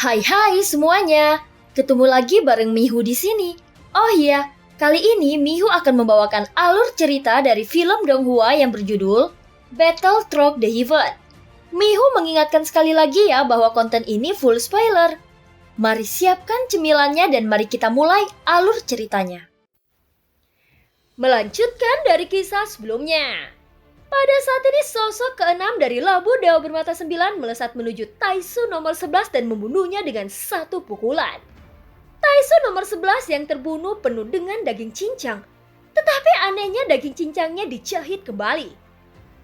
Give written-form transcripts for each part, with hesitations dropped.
Hai semuanya, ketemu lagi bareng Mihu di sini. Oh iya, kali ini Mihu akan membawakan alur cerita dari film Donghua yang berjudul Battle Through the Heaven. Mihu mengingatkan sekali lagi ya bahwa konten ini full spoiler. Mari siapkan cemilannya dan mari kita mulai alur ceritanya. Melanjutkan dari kisah sebelumnya. Pada saat ini sosok keenam dari Labu Dewa Bermata 9 melesat menuju Taisu nomor 11 dan membunuhnya dengan satu pukulan. Taisu nomor 11 yang terbunuh penuh dengan daging cincang. Tetapi anehnya daging cincangnya dijahit kembali.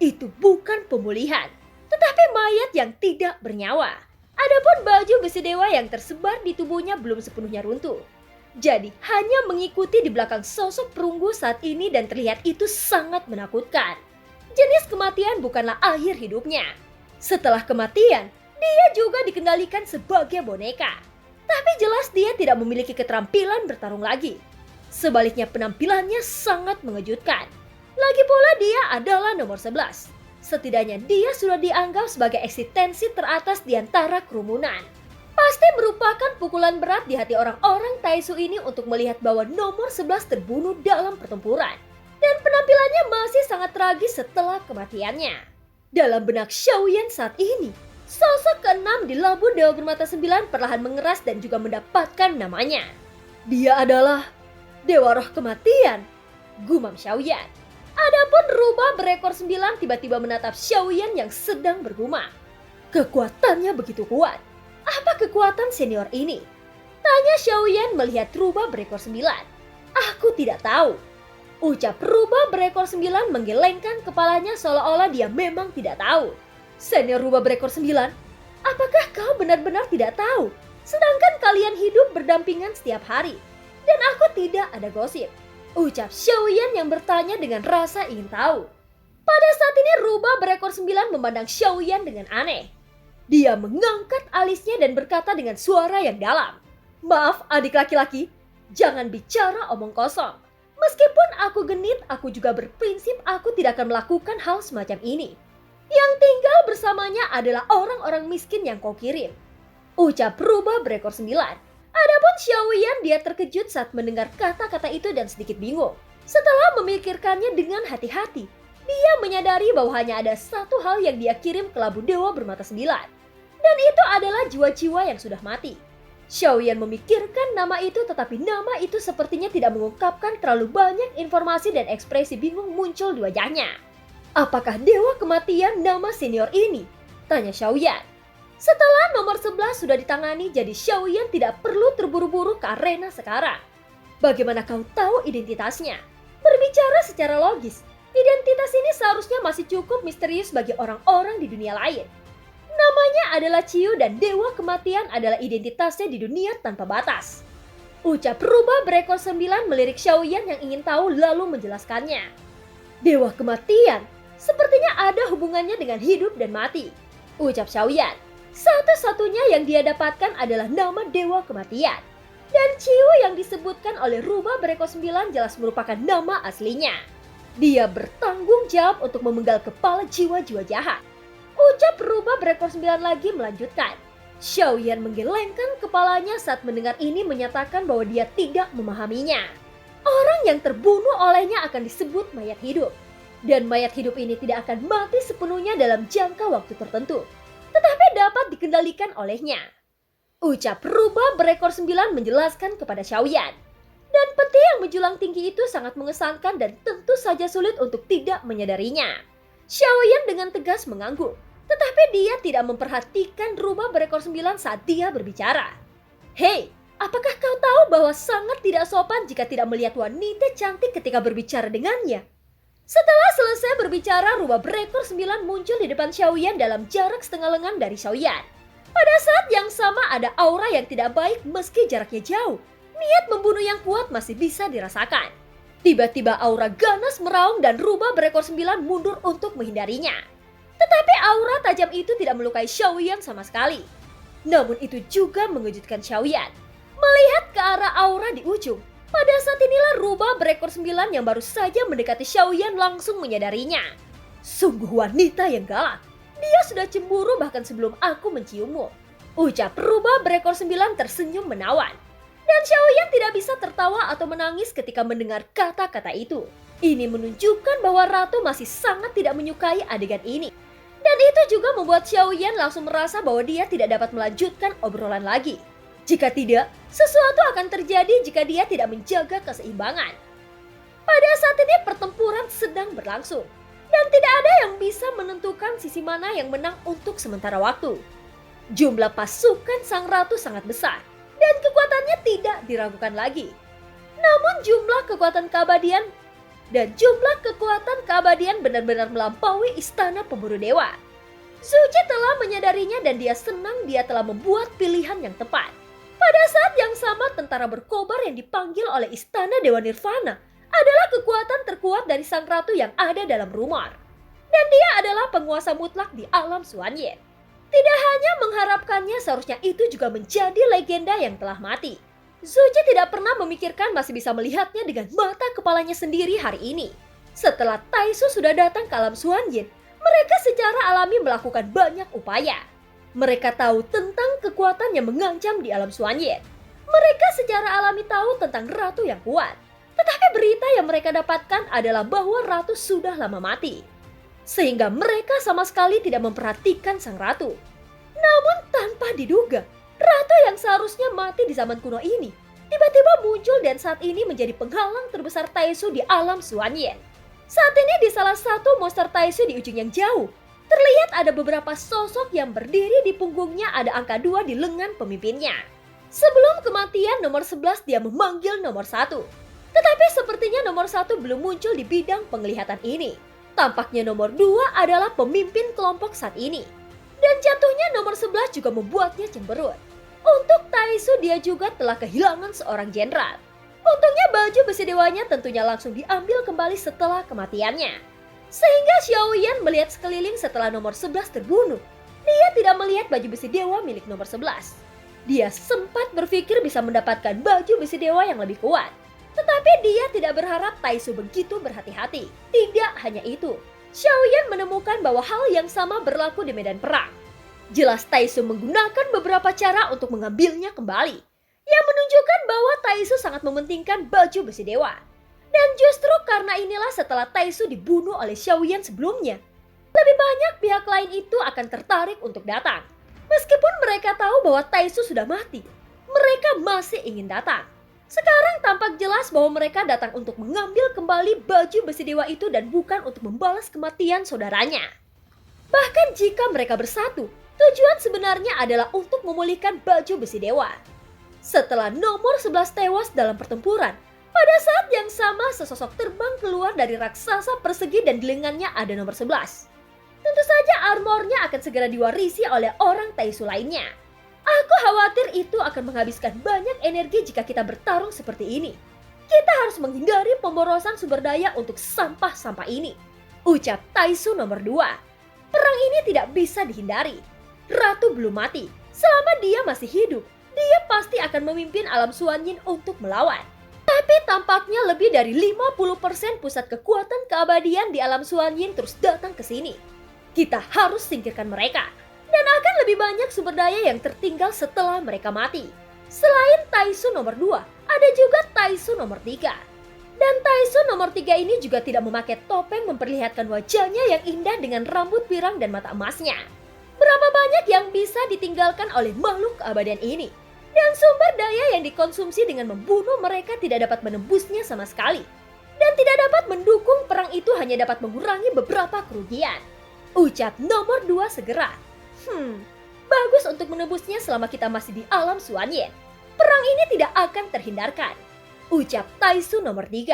Itu bukan pemulihan, tetapi mayat yang tidak bernyawa. Adapun baju besi dewa yang tersebar di tubuhnya belum sepenuhnya runtuh. Jadi hanya mengikuti di belakang sosok perunggu saat ini dan terlihat itu sangat menakutkan. Jenis kematian bukanlah akhir hidupnya. Setelah kematian, dia juga dikendalikan sebagai boneka. Tapi jelas dia tidak memiliki keterampilan bertarung lagi. Sebaliknya penampilannya sangat mengejutkan. Lagi pula dia adalah nomor 11. Setidaknya dia sudah dianggap sebagai eksistensi teratas di antara kerumunan. Pasti merupakan pukulan berat di hati orang-orang Taisu ini untuk melihat bahwa nomor 11 terbunuh dalam pertempuran. Dan penampilannya masih sangat tragis setelah kematiannya. Dalam benak Xiaoyan saat ini, sosok keenam di Labu Dewa Bermata 9 perlahan mengeras dan juga mendapatkan namanya. Dia adalah Dewa Roh Kematian, gumam Xiaoyan. Adapun rubah berekor 9 tiba-tiba menatap Xiaoyan yang sedang bergumam. Kekuatannya begitu kuat. Apa kekuatan senior ini? Tanya Xiaoyan melihat rubah berekor 9. Aku tidak tahu. Ucap rubah berekor 9 menggelengkan kepalanya seolah-olah dia memang tidak tahu. Senior rubah berekor 9, apakah kau benar-benar tidak tahu? Sedangkan kalian hidup berdampingan setiap hari. Dan aku tidak ada gosip. Ucap Xiaoyan yang bertanya dengan rasa ingin tahu. Pada saat ini rubah berekor 9 memandang Xiaoyan dengan aneh. Dia mengangkat alisnya dan berkata dengan suara yang dalam. Maaf adik laki-laki, jangan bicara omong kosong. Meskipun aku genit, aku juga berprinsip aku tidak akan melakukan hal semacam ini. Yang tinggal bersamanya adalah orang-orang miskin yang kau kirim. Ucap rubah berekor 9. Adapun Xiaoyan dia terkejut saat mendengar kata-kata itu dan sedikit bingung. Setelah memikirkannya dengan hati-hati, dia menyadari bahwa hanya ada satu hal yang dia kirim ke Labu Dewa Bermata 9. Dan itu adalah jiwa-jiwa yang sudah mati. Xiaoyan memikirkan nama itu tetapi nama itu sepertinya tidak mengungkapkan terlalu banyak informasi dan ekspresi bingung muncul di wajahnya. Apakah Dewa Kematian nama senior ini? Tanya Xiaoyan. Setelah nomor 11 sudah ditangani jadi Xiaoyan tidak perlu terburu-buru ke arena sekarang. Bagaimana kau tahu identitasnya? Berbicara secara logis, identitas ini seharusnya masih cukup misterius bagi orang-orang di dunia lain. Namanya adalah Ciu dan Dewa Kematian adalah identitasnya di dunia tanpa batas. Ucap rubah berekor 9 melirik Xiaoyan yang ingin tahu lalu menjelaskannya. Dewa Kematian sepertinya ada hubungannya dengan hidup dan mati. Ucap Xiaoyan. Satu-satunya yang dia dapatkan adalah nama Dewa Kematian. Dan Ciu yang disebutkan oleh rubah berekor 9 jelas merupakan nama aslinya. Dia bertanggung jawab untuk memenggal kepala jiwa-jiwa jahat. Ucap rubah berekor 9 lagi melanjutkan. Xiaoyan menggelengkan kepalanya saat mendengar ini menyatakan bahwa dia tidak memahaminya. Orang yang terbunuh olehnya akan disebut mayat hidup. Dan mayat hidup ini tidak akan mati sepenuhnya dalam jangka waktu tertentu. Tetapi dapat dikendalikan olehnya. Ucap rubah berekor 9 menjelaskan kepada Xiaoyan. Dan peti yang menjulang tinggi itu sangat mengesankan dan tentu saja sulit untuk tidak menyadarinya. Xiaoyan dengan tegas mengangguk. Tetapi dia tidak memperhatikan rubah berekor 9 saat dia berbicara. Hei, apakah kau tahu bahwa sangat tidak sopan jika tidak melihat wanita cantik ketika berbicara dengannya? Setelah selesai berbicara, rubah berekor 9 muncul di depan Xiaoyan dalam jarak setengah lengan dari Xiaoyan. Pada saat yang sama ada aura yang tidak baik meski jaraknya jauh. Niat membunuh yang kuat masih bisa dirasakan. Tiba-tiba aura ganas meraung dan rubah berekor 9 mundur untuk menghindarinya. Tetapi aura tajam itu tidak melukai Xiaoyan sama sekali. Namun itu juga mengejutkan Xiaoyan. Melihat ke arah aura di ujung, pada saat inilah rubah berekor 9 yang baru saja mendekati Xiaoyan langsung menyadarinya. Sungguh wanita yang galak. Dia sudah cemburu bahkan sebelum aku menciummu. Ucap rubah berekor 9 tersenyum menawan. Dan Xiaoyan tidak bisa tertawa atau menangis ketika mendengar kata-kata itu. Ini menunjukkan bahwa Ratu masih sangat tidak menyukai adegan ini. Dan itu juga membuat Xiaoyan langsung merasa bahwa dia tidak dapat melanjutkan obrolan lagi. Jika tidak, sesuatu akan terjadi jika dia tidak menjaga keseimbangan. Pada saat ini pertempuran sedang berlangsung. Dan tidak ada yang bisa menentukan sisi mana yang menang untuk sementara waktu. Jumlah pasukan Sang Ratu sangat besar. Dan kekuatannya tidak diragukan lagi. Namun jumlah kekuatan keabadian benar-benar melampaui istana pemburu dewa. Zuji telah menyadarinya dan dia senang dia telah membuat pilihan yang tepat. Pada saat yang sama tentara berkobar yang dipanggil oleh istana Dewa Nirvana adalah kekuatan terkuat dari Sang Ratu yang ada dalam rumor. Dan dia adalah penguasa mutlak di alam Xuanyan. Tidak hanya mengharapkannya, seharusnya itu juga menjadi legenda yang telah mati. Zuji tidak pernah memikirkan masih bisa melihatnya dengan mata kepalanya sendiri hari ini. Setelah Taisu sudah datang ke alam Xuanyan, mereka secara alami melakukan banyak upaya. Mereka tahu tentang kekuatan yang mengancam di alam Xuanyan. Mereka secara alami tahu tentang ratu yang kuat. Tetapi berita yang mereka dapatkan adalah bahwa ratu sudah lama mati. Sehingga mereka sama sekali tidak memperhatikan sang ratu. Namun tanpa diduga, ratu yang seharusnya mati di zaman kuno ini tiba-tiba muncul dan saat ini menjadi penghalang terbesar Taisu di alam Xuanyan. Saat ini di salah satu monster Taisu di ujung yang jauh, terlihat ada beberapa sosok yang berdiri di punggungnya ada angka 2 di lengan pemimpinnya. Sebelum kematian nomor 11 dia memanggil nomor 1. Tetapi sepertinya nomor 1 belum muncul di bidang penglihatan ini. Tampaknya nomor 2 adalah pemimpin kelompok saat ini. Dan jatuhnya nomor 11 juga membuatnya cemberut. Untuk Taisu dia juga telah kehilangan seorang jenderal. Untungnya baju besi dewanya tentunya langsung diambil kembali setelah kematiannya. Sehingga Xiaoyan melihat sekeliling setelah nomor 11 terbunuh. Dia tidak melihat baju besi dewa milik nomor 11. Dia sempat berpikir bisa mendapatkan baju besi dewa yang lebih kuat. Tetapi dia tidak berharap Taisu begitu berhati-hati. Tidak hanya itu, Xiaoyan menemukan bahwa hal yang sama berlaku di medan perang. Jelas Taisu menggunakan beberapa cara untuk mengambilnya kembali. Yang menunjukkan bahwa Taisu sangat mementingkan baju besi dewa. Dan justru karena inilah setelah Taisu dibunuh oleh Xiaoyan sebelumnya, lebih banyak pihak lain itu akan tertarik untuk datang. Meskipun mereka tahu bahwa Taisu sudah mati, mereka masih ingin datang. Sekarang tampak jelas bahwa mereka datang untuk mengambil kembali baju besi dewa itu dan bukan untuk membalas kematian saudaranya. Bahkan jika mereka bersatu, tujuan sebenarnya adalah untuk memulihkan baju besi dewa. Setelah nomor 11 tewas dalam pertempuran, pada saat yang sama sesosok terbang keluar dari raksasa persegi dan di lengannya ada nomor 11. Tentu saja armornya akan segera diwarisi oleh orang Taisu lainnya. Aku khawatir itu akan menghabiskan banyak energi jika kita bertarung seperti ini. Kita harus menghindari pemborosan sumber daya untuk sampah-sampah ini. Ucap Taisu nomor 2. Perang ini tidak bisa dihindari. Ratu belum mati. Selama dia masih hidup, dia pasti akan memimpin alam Xuanyin untuk melawan. Tapi tampaknya lebih dari 50% pusat kekuatan keabadian di alam Xuanyin terus datang ke sini. Kita harus singkirkan mereka. Dan akan lebih banyak sumber daya yang tertinggal setelah mereka mati. Selain Taisu nomor 2, ada juga Taisu nomor 3. Dan Taisu nomor 3 ini juga tidak memakai topeng memperlihatkan wajahnya yang indah dengan rambut pirang dan mata emasnya. Berapa banyak yang bisa ditinggalkan oleh makhluk keabadian ini? Dan sumber daya yang dikonsumsi dengan membunuh mereka tidak dapat menembusnya sama sekali. Dan tidak dapat mendukung perang itu, hanya dapat mengurangi beberapa kerugian. Ucap nomor 2 segera. Bagus untuk menebusnya selama kita masih di alam Xuanyan. Perang ini tidak akan terhindarkan. Ucap Taisu nomor 3.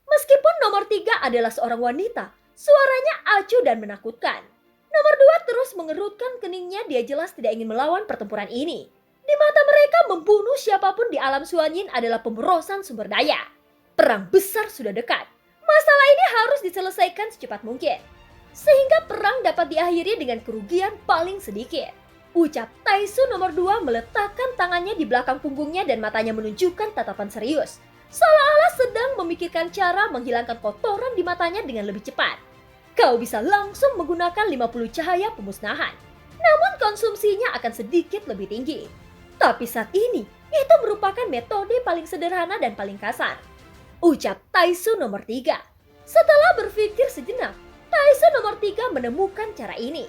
Meskipun nomor 3 adalah seorang wanita, suaranya acuh dan menakutkan. Nomor 2 terus mengerutkan keningnya, dia jelas tidak ingin melawan pertempuran ini. Di mata mereka membunuh siapapun di alam Xuanyin adalah pemborosan sumber daya. Perang besar sudah dekat. Masalah ini harus diselesaikan secepat mungkin. Sehingga perang dapat diakhiri dengan kerugian paling sedikit. Ucap Taisu nomor 2 meletakkan tangannya di belakang punggungnya dan matanya menunjukkan tatapan serius. Seolah-olah sedang memikirkan cara menghilangkan kotoran di matanya dengan lebih cepat. Kau bisa langsung menggunakan 50 cahaya pemusnahan. namun konsumsinya akan sedikit lebih tinggi. Tapi saat ini, itu merupakan metode paling sederhana dan paling kasar. Ucap Taisu nomor 3. Setelah berpikir sejenak, Taisu nomor 3 menemukan cara ini.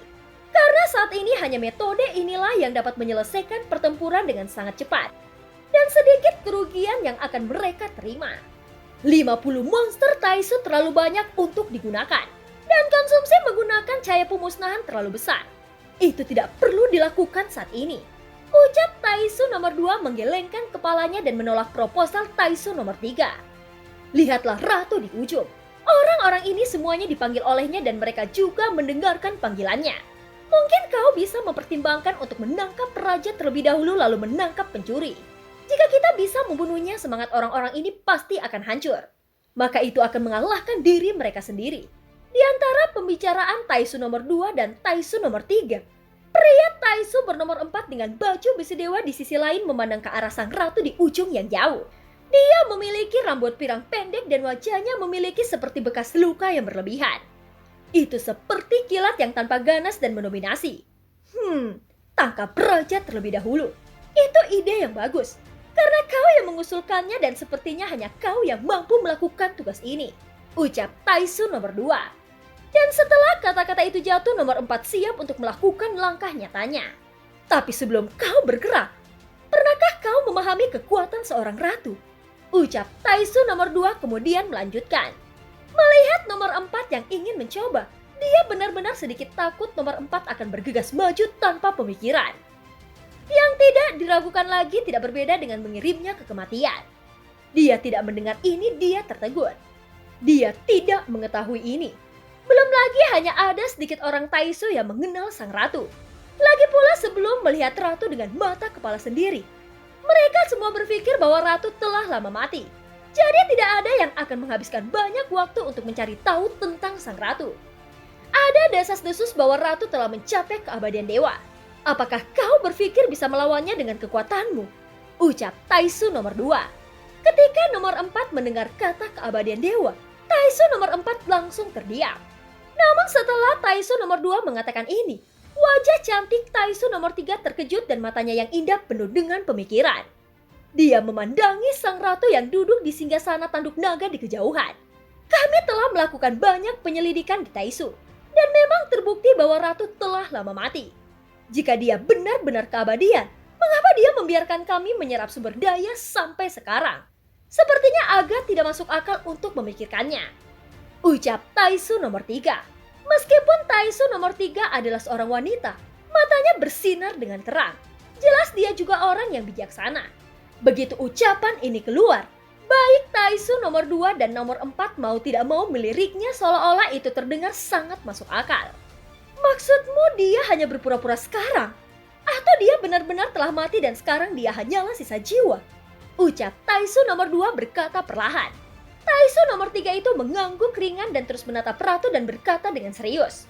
Karena saat ini hanya metode inilah yang dapat menyelesaikan pertempuran dengan sangat cepat. Dan sedikit kerugian yang akan mereka terima. 50 monster Taisu terlalu banyak untuk digunakan. Dan konsumsi menggunakan cahaya pemusnahan terlalu besar. Itu tidak perlu dilakukan saat ini. Ucap Taisu nomor 2 menggelengkan kepalanya dan menolak proposal Taisu nomor 3. Lihatlah ratu di ujung. Orang-orang ini semuanya dipanggil olehnya dan mereka juga mendengarkan panggilannya. Mungkin kau bisa mempertimbangkan untuk menangkap raja terlebih dahulu lalu menangkap pencuri. Jika kita bisa membunuhnya, semangat orang-orang ini pasti akan hancur. Maka itu akan mengalahkan diri mereka sendiri. Di antara pembicaraan Taisu nomor 2 dan Taisu nomor 3, pria Taisu bernomor 4 dengan baju besi dewa di sisi lain memandang ke arah sang ratu di ujung yang jauh. Dia memiliki rambut pirang pendek dan wajahnya memiliki seperti bekas luka yang berlebihan. Itu seperti kilat yang tanpa ganas dan mendominasi. Tangkap raja terlebih dahulu. Itu ide yang bagus. Karena kau yang mengusulkannya dan sepertinya hanya kau yang mampu melakukan tugas ini. Ucap Taisu nomor 2. Dan setelah kata-kata itu jatuh, nomor 4 siap untuk melakukan langkah nyatanya. Tapi sebelum kau bergerak, pernahkah kau memahami kekuatan seorang ratu? Ucap Taisu nomor 2 kemudian melanjutkan. Melihat nomor 4 yang ingin mencoba, dia benar-benar sedikit takut nomor 4 akan bergegas maju tanpa pemikiran. Yang tidak diragukan lagi tidak berbeda dengan mengirimnya ke kematian. Dia tidak mendengar ini, dia tertegun. Dia tidak mengetahui ini. Belum lagi hanya ada sedikit orang Taisu yang mengenal sang ratu. Lagi pula sebelum melihat ratu dengan mata kepala sendiri, mereka semua berpikir bahwa ratu telah lama mati. Jadi tidak ada yang akan menghabiskan banyak waktu untuk mencari tahu tentang sang ratu. Ada desas-desus bahwa ratu telah mencapai keabadian dewa. Apakah kau berpikir bisa melawannya dengan kekuatanmu? Ucap Taisu nomor 2. Ketika nomor 4 mendengar kata keabadian dewa, Taisu nomor 4 langsung terdiam. Namun setelah Taisu nomor 2 mengatakan ini, wajah cantik Taisu nomor 3 terkejut dan matanya yang indah penuh dengan pemikiran. Dia memandangi sang ratu yang duduk di singgasana tanduk naga di kejauhan. Kami telah melakukan banyak penyelidikan di Taisu, dan memang terbukti bahwa ratu telah lama mati. Jika dia benar-benar keabadian, mengapa dia membiarkan kami menyerap sumber daya sampai sekarang? Sepertinya agak tidak masuk akal untuk memikirkannya. Ucap Taisu nomor 3. Meskipun Taisu nomor 3 adalah seorang wanita, matanya bersinar dengan terang. Jelas dia juga orang yang bijaksana. Begitu ucapan ini keluar, baik Taisu nomor 2 dan nomor 4 mau tidak mau meliriknya seolah-olah itu terdengar sangat masuk akal. Maksudmu dia hanya berpura-pura sekarang? Atau dia benar-benar telah mati dan sekarang dia hanyalah sisa jiwa? Ucap Taisu nomor 2 berkata perlahan. Taisu nomor 3 itu mengangguk ringan dan terus menatap ratu dan berkata dengan serius.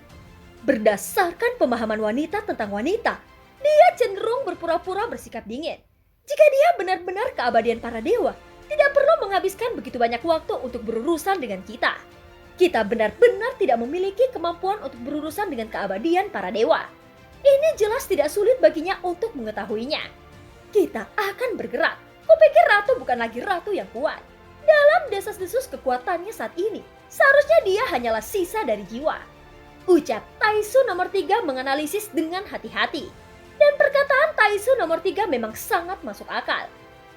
Berdasarkan pemahaman wanita tentang wanita, dia cenderung berpura-pura bersikap dingin. Jika dia benar-benar keabadian para dewa, tidak perlu menghabiskan begitu banyak waktu untuk berurusan dengan kita. Kita benar-benar tidak memiliki kemampuan untuk berurusan dengan keabadian para dewa. Ini jelas tidak sulit baginya untuk mengetahuinya. Kita akan bergerak. Kupikir ratu bukan lagi ratu yang kuat. Dalam desas-desus kekuatannya saat ini, seharusnya dia hanyalah sisa dari jiwa. Ucap Taisu nomor 3 menganalisis dengan hati-hati. Dan perkataan Taisu nomor 3 memang sangat masuk akal.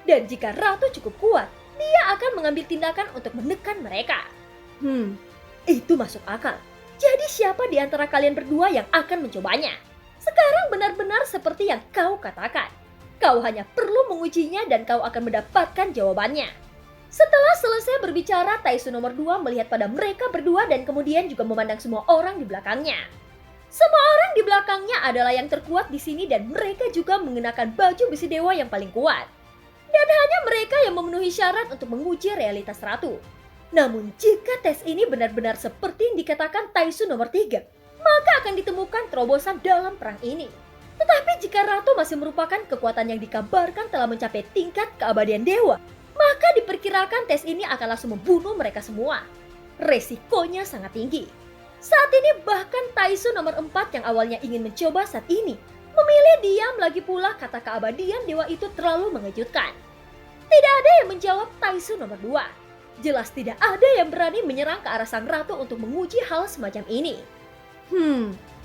Dan jika ratu cukup kuat, dia akan mengambil tindakan untuk menekan mereka. Itu masuk akal. Jadi siapa di antara kalian berdua yang akan mencobanya? Sekarang benar-benar seperti yang kau katakan. Kau hanya perlu mengujinya dan kau akan mendapatkan jawabannya. Setelah selesai berbicara, Taisu nomor 2 melihat pada mereka berdua dan kemudian juga memandang semua orang di belakangnya. Semua orang di belakangnya adalah yang terkuat di sini dan mereka juga mengenakan baju besi dewa yang paling kuat. Dan hanya mereka yang memenuhi syarat untuk menguji realitas ratu. Namun jika tes ini benar-benar seperti yang dikatakan Taisu nomor 3, maka akan ditemukan terobosan dalam perang ini. Tetapi jika ratu masih merupakan kekuatan yang dikabarkan telah mencapai tingkat keabadian dewa, maka diperkirakan tes ini akan langsung membunuh mereka semua. Resikonya sangat tinggi. Saat ini bahkan Taisu nomor 4 yang awalnya ingin mencoba saat ini memilih diam, lagi pula kata keabadian dewa itu terlalu mengejutkan. Tidak ada yang menjawab Taisu nomor 2. Jelas tidak ada yang berani menyerang ke arah sang ratu untuk menguji hal semacam ini.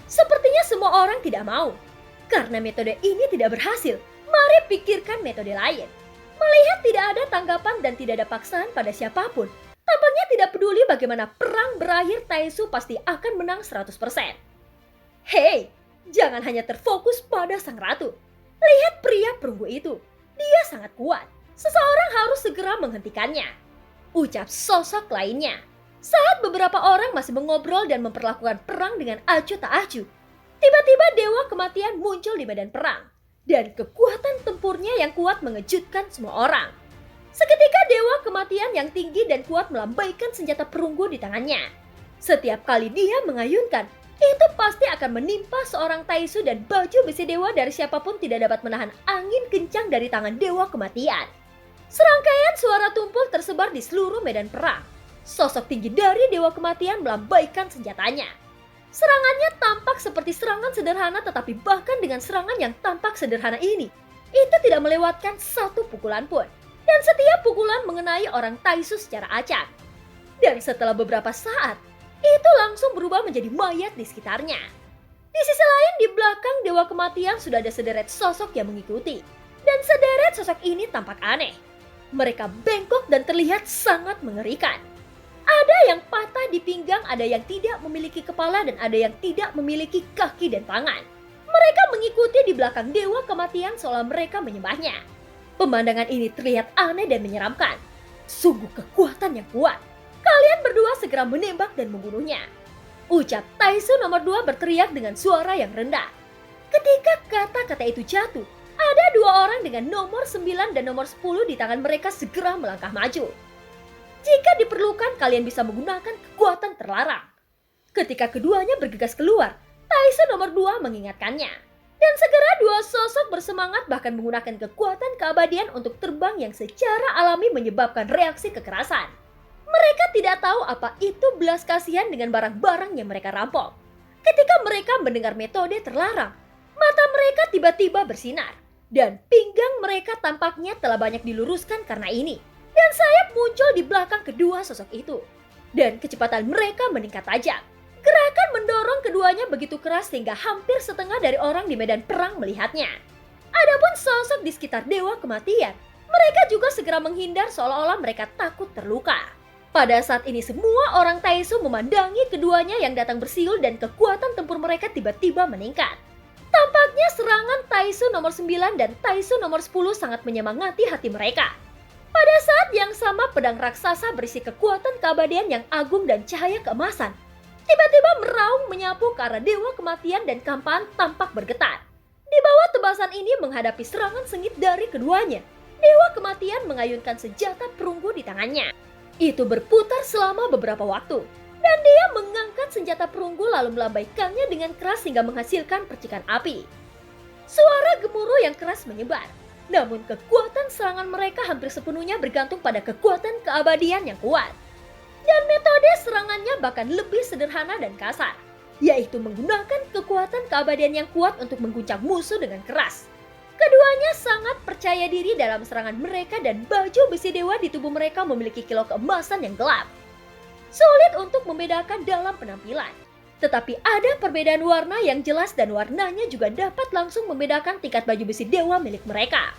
Sepertinya semua orang tidak mau. Karena metode ini tidak berhasil, mari pikirkan metode lain. Melihat tidak ada tanggapan dan tidak ada paksaan pada siapapun, tampaknya tidak peduli bagaimana perang berakhir, Taisu pasti akan menang 100%. Hei, jangan hanya terfokus pada sang ratu. Lihat pria perunggu itu, dia sangat kuat. Seseorang harus segera menghentikannya. Ucap sosok lainnya. Saat beberapa orang masih mengobrol dan memperlakukan perang dengan acuh tak acuh, tiba-tiba dewa kematian muncul di medan perang. Dan kekuatan tempurnya yang kuat mengejutkan semua orang. Seketika dewa kematian yang tinggi dan kuat melambaikan senjata perunggu di tangannya. Setiap kali dia mengayunkan, itu pasti akan menimpa seorang Taisu dan baju besi dewa dari siapapun tidak dapat menahan angin kencang dari tangan dewa kematian. Serangkaian suara tumpul tersebar di seluruh medan perang. Sosok tinggi dari dewa kematian melambaikan senjatanya. Serangannya tampak seperti serangan sederhana, tetapi bahkan dengan serangan yang tampak sederhana ini, itu tidak melewatkan satu pukulan pun. Dan setiap pukulan mengenai orang Taisu secara acak. Dan setelah beberapa saat, itu langsung berubah menjadi mayat di sekitarnya. Di sisi lain, di belakang dewa kematian sudah ada sederet sosok yang mengikuti. Dan sederet sosok ini tampak aneh. Mereka bengkok dan terlihat sangat mengerikan. Ada yang patah di pinggang, ada yang tidak memiliki kepala, dan ada yang tidak memiliki kaki dan tangan. Mereka mengikuti di belakang dewa kematian seolah mereka menyembahnya. Pemandangan ini terlihat aneh dan menyeramkan. Sungguh kekuatan yang kuat. Kalian berdua segera menembak dan membunuhnya. Ucap Taisu nomor 2 berteriak dengan suara yang rendah. Ketika kata-kata itu jatuh, ada dua orang dengan nomor 9 dan nomor 10 di tangan mereka segera melangkah maju. Jika diperlukan, kalian bisa menggunakan kekuatan terlarang. Ketika keduanya bergegas keluar, Taisu nomor 2 mengingatkannya. Dan segera dua sosok bersemangat bahkan menggunakan kekuatan keabadian untuk terbang yang secara alami menyebabkan reaksi kekerasan. Mereka tidak tahu apa itu belas kasihan dengan barang-barang yang mereka rampok. Ketika mereka mendengar metode terlarang, mata mereka tiba-tiba bersinar. Dan pinggang mereka tampaknya telah banyak diluruskan karena ini. Dan sayap muncul di belakang kedua sosok itu. Dan kecepatan mereka meningkat tajam. Gerakan mendorong keduanya begitu keras sehingga hampir setengah dari orang di medan perang melihatnya. Adapun sosok di sekitar dewa kematian, mereka juga segera menghindar seolah-olah mereka takut terluka. Pada saat ini semua orang Taisu memandangi keduanya yang datang bersiul dan kekuatan tempur mereka tiba-tiba meningkat. Tampaknya serangan Taisu nomor 9 dan Taisu nomor 10 sangat menyemangati hati mereka. Pada saat yang sama, pedang raksasa berisi kekuatan keabadian yang agung dan cahaya keemasan tiba-tiba meraung menyapu ke arah dewa kematian dan kampahan tampak bergetar. Di bawah tebasan ini menghadapi serangan sengit dari keduanya, dewa kematian mengayunkan senjata perunggu di tangannya. Itu berputar selama beberapa waktu. Dan dia mengangkat senjata perunggu lalu melambaikannya dengan keras hingga menghasilkan percikan api. Suara gemuruh yang keras menyebar. Namun kekuatan serangan mereka hampir sepenuhnya bergantung pada kekuatan keabadian yang kuat. Dan metode serangannya bahkan lebih sederhana dan kasar, yaitu menggunakan kekuatan keabadian yang kuat untuk mengguncang musuh dengan keras. Keduanya sangat percaya diri dalam serangan mereka dan baju besi dewa di tubuh mereka memiliki kilau keemasan yang gelap. Sulit untuk membedakan dalam penampilan. Tetapi ada perbedaan warna yang jelas dan warnanya juga dapat langsung membedakan tingkat baju besi dewa milik mereka.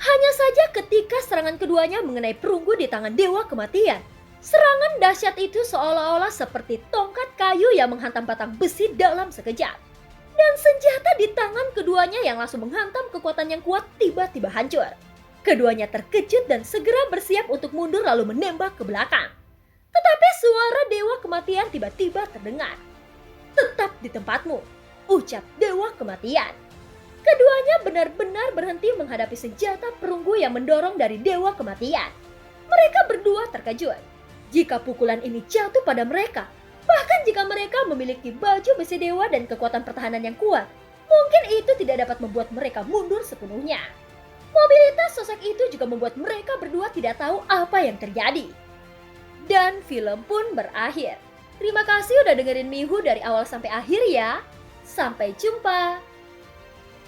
Hanya saja ketika serangan keduanya mengenai perunggu di tangan dewa kematian, serangan dahsyat itu seolah-olah seperti tongkat kayu yang menghantam batang besi dalam sekejap. Dan senjata di tangan keduanya yang langsung menghantam kekuatan yang kuat tiba-tiba hancur. Keduanya terkejut dan segera bersiap untuk mundur lalu menembak ke belakang. Tetapi suara dewa kematian tiba-tiba terdengar. Tetap di tempatmu, ucap dewa kematian. Keduanya benar-benar berhenti menghadapi senjata perunggu yang mendorong dari dewa kematian. Mereka berdua terkejut. Jika pukulan ini jatuh pada mereka, bahkan jika mereka memiliki baju besi dewa dan kekuatan pertahanan yang kuat, mungkin itu tidak dapat membuat mereka mundur sepenuhnya. Mobilitas sosok itu juga membuat mereka berdua tidak tahu apa yang terjadi. Dan film pun berakhir. Terima kasih udah dengerin Mihu dari awal sampai akhir ya. Sampai jumpa.